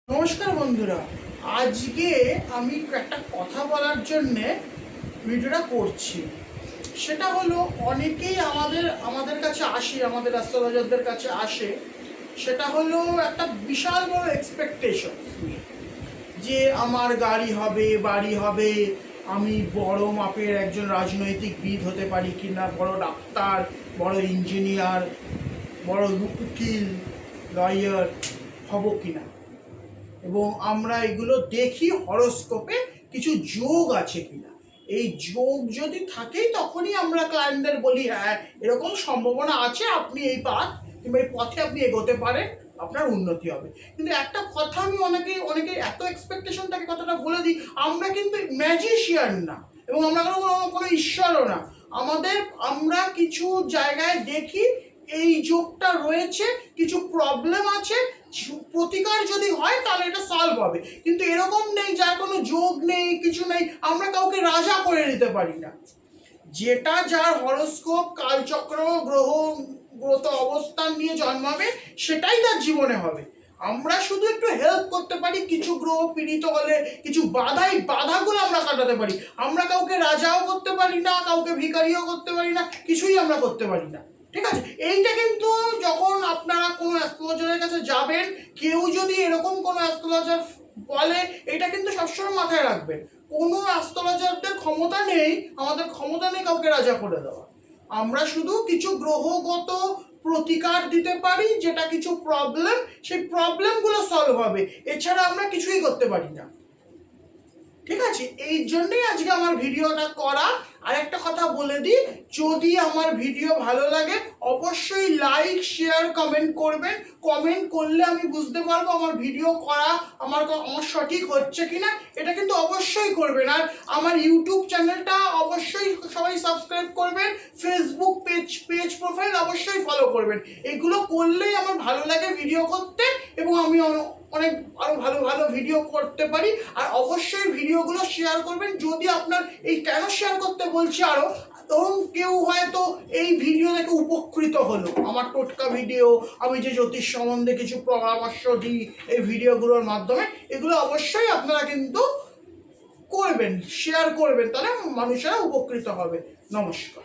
নমস্কার বন্ধুরা, আজকে আমি একটা কথা বলার জন্যে ভিডিওটা করছি। সেটা হলো, অনেকেই আমাদের কাছে আসে, আমাদের অ্যাস্ট্রোলজারদের কাছে আসে। সেটা হলো একটা বিশাল বড় এক্সপেকটেশন যে আমার গাড়ি হবে, বাড়ি হবে, আমি বড় মাপের একজন রাজনৈতিকবিদ হতে পারি কিনা, বড় ডাক্তার, বড় ইঞ্জিনিয়ার, বড় উকিল, লয়ার হব কিনা। এবং আমরা এগুলো দেখি হরোস্কোপে কিছু যোগ আছে কিনা। এই যোগ যদি থাকে তখনই আমরা ক্লায়েন্টদের বলি, হ্যাঁ এরকম সম্ভাবনা আছে, আপনি এই পাথ কিংবা এই পথে আপনি এগোতে পারেন, আপনার উন্নতি হবে। কিন্তু একটা কথা আমি অনেকে এত এক্সপেকটেশন থাকে, কথাটা বলে দিই, আমরা কিন্তু ম্যাজিশিয়ান না এবং আমরা কোনো ঈশ্বরও না। আমরা কিছু জায়গায় দেখি এই যোগটা রয়েছে, কিছু প্রবলেম আছে, প্রতিকার যদি হয় তাহলে এটা সলভ হবে। কিন্তু এরকম নেই যার কোনো যোগ নেই, কিছু নেই, আমরা কাউকে রাজা করে নিতে পারি না। যেটা যার হরোস্কোপ, কালচক্র, গ্রহ অবস্থান নিয়ে জন্মাবে সেটাই তার জীবনে হবে। আমরা শুধু একটু হেল্প করতে পারি, কিছু গ্রহ পীড়িত হলে কিছু বাধাগুলো আমরা কাটাতে পারি। আমরা কাউকে রাজাও করতে পারি না, কাউকে ভিখারিও করতে পারি না, কিছুই আমরা করতে পারি না। ঠিক আছে, এইটা কিন্তু যখন আপনারা কোনো অ্যাস্ট্রোলজারের কাছে যাবেন, কেউ যদি এরকম কোনো অ্যাস্ট্রোলজার বলে, এটা কিন্তু সবসময় মাথায় রাখবেন, কোনো অ্যাস্ট্রোলজারদের ক্ষমতা নেই, আমাদের ক্ষমতা নেই কাউকে রাজা করে দেওয়া। আমরা শুধু কিছু গ্রহগত প্রতিকার দিতে পারি, যেটা কিছু প্রবলেম, সেই প্রবলেমগুলো সলভ হবে, এছাড়া আমরা কিছুই করতে পারি না। ঠিক আছে, এই জন্যই আজকে আমার ভিডিওটা করা। আর একটা কথা বলে দিই, যদি আমার ভিডিও ভালো লাগে অবশ্যই লাইক, শেয়ার, কমেন্ট করবেন। কমেন্ট করলে আমি বুঝতে পারবো আমার ভিডিও করা আমার সঠিক হচ্ছে কিনা, এটা কিন্তু অবশ্যই করবেন। আর আমার ইউটিউব চ্যানেলটা অবশ্যই সবাই সাবস্ক্রাইব করবেন, ফেসবুক পেজ প্রোফাইল অবশ্যই ফলো করবেন। এগুলো করলেই আমার ভালো লাগে ভিডিও করতে এবং আমি অনেক আরো ভালো ভালো ভিডিও করতে পারি। আর অবশ্যই ভিডিওগুলো শেয়ার করবেন। যদি আপনার এই কেন শেয়ার করতে বলছি, আরো ধরুন কেউ হয়তো এই ভিডিও দেখে উপকৃত হলো, আমার টোটকা ভিডিও, আমি যে জ্যোতিষ সম্বন্ধে কিছু পরামর্শ দিই এই ভিডিওগুলোর মাধ্যমে, এগুলো অবশ্যই আপনারা কিন্তু করবেন, শেয়ার করবেন, তাহলে মানুষেরা উপকৃত হবে। নমস্কার।